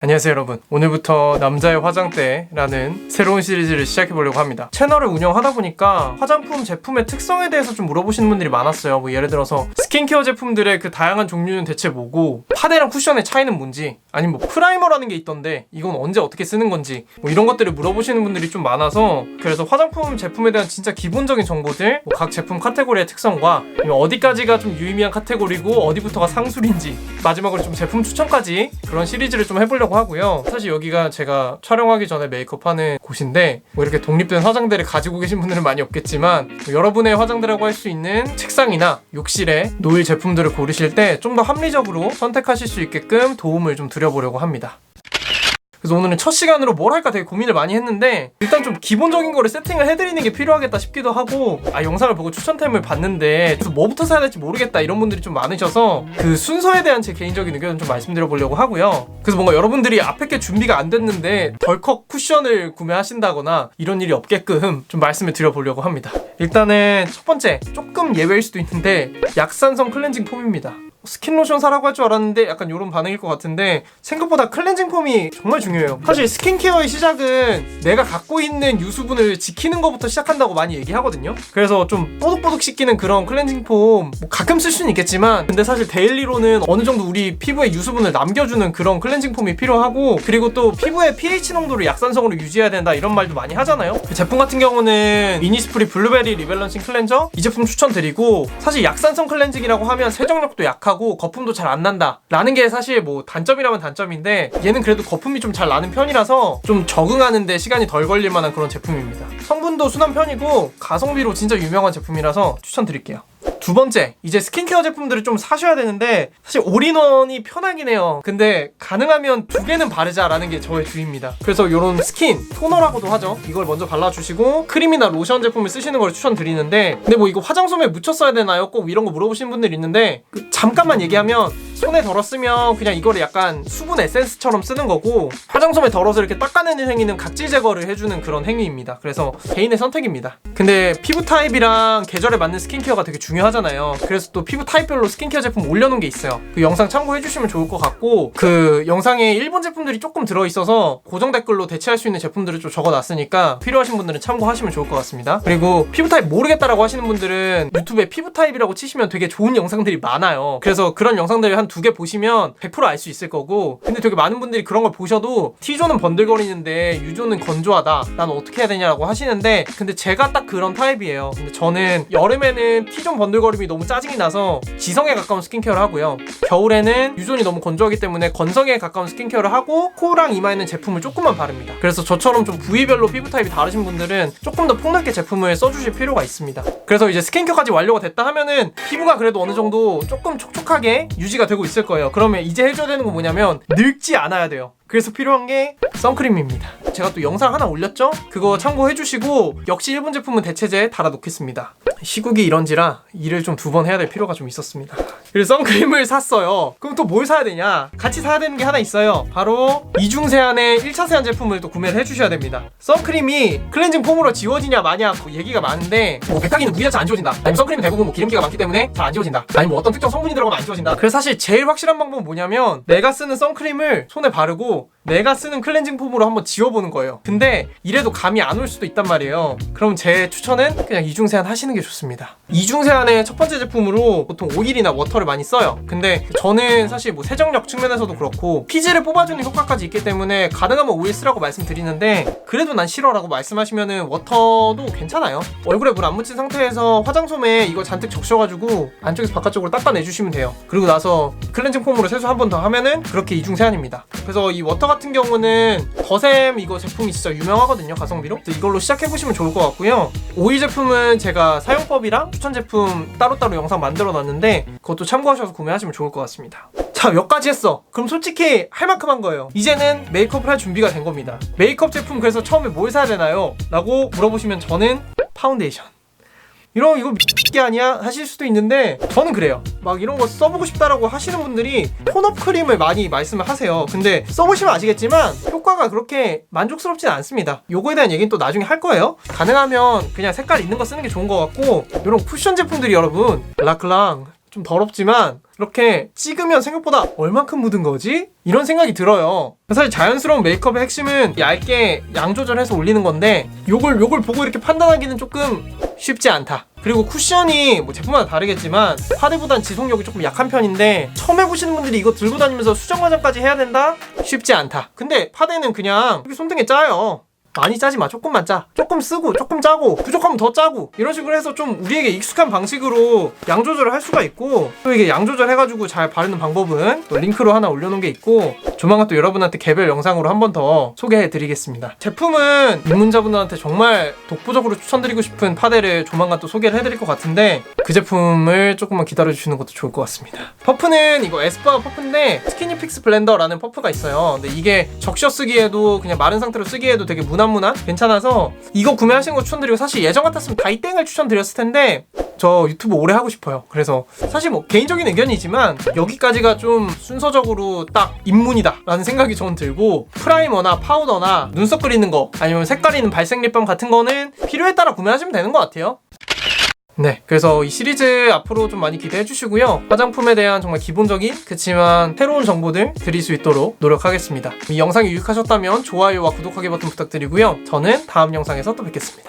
안녕하세요 여러분, 오늘부터 남자의 화장대라는 새로운 시리즈를 시작해보려고 합니다. 채널을 운영하다 보니까 화장품 제품의 특성에 대해서 좀 물어보시는 분들이 많았어요. 뭐 예를 들어서 스킨케어 제품들의 그 다양한 종류는 대체 뭐고, 파데랑 쿠션의 차이는 뭔지, 아니면 뭐 프라이머라는 게 있던데 이건 언제 어떻게 쓰는 건지, 뭐 이런 것들을 물어보시는 분들이 좀 많아서, 그래서 화장품 제품에 대한 진짜 기본적인 정보들, 뭐 각 제품 카테고리의 특성과 어디까지가 좀 유의미한 카테고리고 어디부터가 상술인지, 마지막으로 좀 제품 추천까지 그런 시리즈를 좀 해보려고 하고요. 사실 여기가 제가 촬영하기 전에 메이크업하는 곳인데, 뭐 이렇게 독립된 화장대를 가지고 계신 분들은 많이 없겠지만, 뭐 여러분의 화장대라고 할 수 있는 책상이나 욕실에 놓을 제품들을 고르실 때 좀 더 합리적으로 선택하실 수 있게끔 도움을 좀 드려보려고 합니다. 그래서 오늘은 첫 시간으로 뭘 할까 되게 고민을 많이 했는데, 일단 좀 기본적인 거를 세팅을 해드리는 게 필요하겠다 싶기도 하고, 영상을 보고 추천템을 봤는데 그래서 뭐부터 사야 될지 모르겠다 이런 분들이 좀 많으셔서 그 순서에 대한 제 개인적인 의견을 좀 말씀드려보려고 하고요. 그래서 뭔가 여러분들이 앞에 게 준비가 안 됐는데 덜컥 쿠션을 구매하신다거나 이런 일이 없게끔 좀 말씀을 드려보려고 합니다. 일단은 첫 번째, 조금 예외일 수도 있는데 약산성 클렌징 폼입니다. 스킨로션 사라고 할 줄 알았는데 약간 이런 반응일 것 같은데, 생각보다 클렌징 폼이 정말 중요해요. 사실 스킨케어의 시작은 내가 갖고 있는 유수분을 지키는 것부터 시작한다고 많이 얘기하거든요. 그래서 좀 뽀득뽀득 씻기는 그런 클렌징 폼 뭐 가끔 쓸 수는 있겠지만, 근데 사실 데일리로는 어느 정도 우리 피부에 유수분을 남겨주는 그런 클렌징 폼이 필요하고, 그리고 또 피부의 pH 농도를 약산성으로 유지해야 된다 이런 말도 많이 하잖아요. 그 제품 같은 경우는 이니스프리 블루베리 리밸런싱 클렌저 이 제품 추천드리고, 사실 약산성 클렌징이라고 하면 세정력도 약하고 거품도 잘 안 난다 라는 게 사실 뭐 단점이라면 단점인데, 얘는 그래도 거품이 좀 잘 나는 편이라서 좀 적응하는데 시간이 덜 걸릴 만한 그런 제품입니다. 성분도 순한 편이고 가성비로 진짜 유명한 제품이라서 추천드릴게요. 두 번째, 이제 스킨케어 제품들을 좀 사셔야 되는데, 사실 올인원이 편하긴 해요. 근데 가능하면 두 개는 바르자라는 게 저의 주의입니다. 그래서 이런 스킨 토너라고도 하죠. 이걸 먼저 발라주시고 크림이나 로션 제품을 쓰시는 걸 추천드리는데, 근데 뭐 이거 화장솜에 묻혀 써야 되나요? 꼭 이런 거 물어보시는 분들이 있는데, 잠깐만 얘기하면, 손에 덜었으면 그냥 이거를 약간 수분 에센스처럼 쓰는 거고, 화장솜에 덜어서 이렇게 닦아내는 행위는 각질 제거를 해주는 그런 행위입니다. 그래서 개인의 선택입니다. 근데 피부 타입이랑 계절에 맞는 스킨케어가 되게 중요하잖아요. 그래서 또 피부 타입별로 스킨케어 제품 올려놓은 게 있어요. 그 영상 참고해주시면 좋을 것 같고, 그 영상에 일본 제품들이 조금 들어있어서 고정 댓글로 대체할 수 있는 제품들을 좀 적어놨으니까 필요하신 분들은 참고하시면 좋을 것 같습니다. 그리고 피부 타입 모르겠다라고 하시는 분들은 유튜브에 피부 타입이라고 치시면 되게 좋은 영상들이 많아요. 그래서 그런 영상들 한 2개 보시면 100% 알 수 있을 거고, 근데 되게 많은 분들이 그런 걸 보셔도 T존은 번들거리는데 U존은 건조하다, 난 어떻게 해야 되냐라고 하시는데, 근데 제가 딱 그런 타입이에요. 근데 저는 여름에는 T존 번들거림이 너무 짜증이 나서 지성에 가까운 스킨케어를 하고요, 겨울에는 U존이 너무 건조하기 때문에 건성에 가까운 스킨케어를 하고, 코랑 이마에는 제품을 조금만 바릅니다. 그래서 저처럼 좀 부위별로 피부 타입이 다르신 분들은 조금 더 폭넓게 제품을 써주실 필요가 있습니다. 그래서 이제 스킨케어까지 완료가 됐다 하면은 피부가 그래도 어느 정도 조금 촉촉하게 유지가 되고 있을 거예요. 그러면 이제 해줘야 되는 건 뭐냐면, 늙지 않아야 돼요. 그래서 필요한 게 선크림입니다. 제가 또 영상 하나 올렸죠? 그거 참고해주시고, 역시 일본 제품은 대체제에 달아놓겠습니다. 시국이 이런지라 일을 좀 2번 해야 될 필요가 좀 있었습니다. 그래서 선크림을 샀어요. 그럼 또 뭘 사야 되냐? 같이 사야 되는 게 하나 있어요. 바로 이중 세안의 1차 세안 제품을 또 구매를 해주셔야 됩니다. 선크림이 클렌징 폼으로 지워지냐 마냐 뭐 얘기가 많은데, 뭐 백탁기는 물이 자체 안 지워진다, 아니면 선크림 대부분 뭐 기름기가 많기 때문에 잘 안 지워진다, 아니면 뭐 어떤 특정 성분이 들어가면 안 지워진다. 그래서 사실 제일 확실한 방법은 뭐냐면, 내가 쓰는 선크림을 손에 바르고 내가 쓰는 클렌징 폼으로 한번 지워보는 거예요. 근데 이래도 감이 안 올 수도 있단 말이에요. 그럼 제 추천은 그냥 이중세안 하시는 게 좋습니다. 이중세안의 첫 번째 제품으로 보통 오일이나 워터를 많이 써요. 근데 저는 사실 뭐 세정력 측면에서도 그렇고 피지를 뽑아주는 효과까지 있기 때문에 가능하면 오일 쓰라고 말씀드리는데, 그래도 난 싫어라고 말씀하시면은 워터도 괜찮아요. 얼굴에 물 안 묻힌 상태에서 화장솜에 이거 잔뜩 적셔가지고 안쪽에서 바깥쪽으로 닦아내주시면 돼요. 그리고 나서 클렌징 폼으로 세수 한 번 더 하면은 그렇게 이중세안입니다. 그래서 이 워터 같은 경우는 더샘 이거 제품이 진짜 유명하거든요, 가성비로. 그래서 이걸로 시작해보시면 좋을 것 같고요. 오일 제품은 제가 사용법이랑 추천 제품 따로따로 영상 만들어 놨는데, 그것도 참고하셔서 구매하시면 좋을 것 같습니다. 자, 몇 가지 했어. 그럼 솔직히 할 만큼 한 거예요. 이제는 메이크업을 할 준비가 된 겁니다. 메이크업 제품 그래서 처음에 뭘 사야 되나요? 라고 물어보시면 저는 파운데이션. 이거 미끼 아니야? 하실 수도 있는데, 저는 그래요. 막 이런 거 써보고 싶다라고 하시는 분들이 톤업 크림을 많이 말씀을 하세요. 근데 써보시면 아시겠지만 효과가 그렇게 만족스럽진 않습니다. 요거에 대한 얘기는 또 나중에 할 거예요. 가능하면 그냥 색깔 있는 거 쓰는 게 좋은 것 같고, 이런 쿠션 제품들이 여러분, 라클랑 좀 더럽지만 이렇게 찍으면 생각보다 얼만큼 묻은 거지? 이런 생각이 들어요. 사실 자연스러운 메이크업의 핵심은 얇게 양 조절해서 올리는 건데 요걸 보고 이렇게 판단하기는 조금 쉽지 않다. 그리고 쿠션이 뭐 제품마다 다르겠지만 파데보단 지속력이 조금 약한 편인데 처음 해보시는 분들이 이거 들고 다니면서 수정 화장까지 해야 된다? 쉽지 않다. 근데 파데는 그냥 이렇게 손등에 짜요. 많이 짜지 마. 조금만 짜. 조금 쓰고 조금 짜고 부족하면 더 짜고 이런 식으로 해서 좀 우리에게 익숙한 방식으로 양 조절을 할 수가 있고, 또 이게 양 조절해가지고 잘 바르는 방법은 또 링크로 하나 올려놓은 게 있고 조만간 또 여러분한테 개별 영상으로 한 번 더 소개해드리겠습니다. 제품은 입문자분들한테 정말 독보적으로 추천드리고 싶은 파데를 조만간 또 소개를 해드릴 것 같은데 그 제품을 조금만 기다려주시는 것도 좋을 것 같습니다. 퍼프는 이거 에스쁘아 퍼프인데 스키니픽스 블렌더라는 퍼프가 있어요. 근데 이게 적셔 쓰기에도 그냥 마른 상태로 쓰기에도 되게 무난무난 괜찮아서 이거 구매하시는 거 추천드리고, 사실 예전 같았으면 다이땡을 추천드렸을 텐데 저 유튜브 오래 하고 싶어요. 그래서 사실 뭐 개인적인 의견이지만 여기까지가 좀 순서적으로 딱 입문이다 라는 생각이 저는 들고, 프라이머나 파우더나 눈썹 그리는 거 아니면 색깔 있는 발색 립밤 같은 거는 필요에 따라 구매하시면 되는 것 같아요. 네, 그래서 이 시리즈 앞으로 좀 많이 기대해 주시고요. 화장품에 대한 정말 기본적인 그치만 새로운 정보들 드릴 수 있도록 노력하겠습니다. 이 영상이 유익하셨다면 좋아요와 구독하기 버튼 부탁드리고요. 저는 다음 영상에서 또 뵙겠습니다.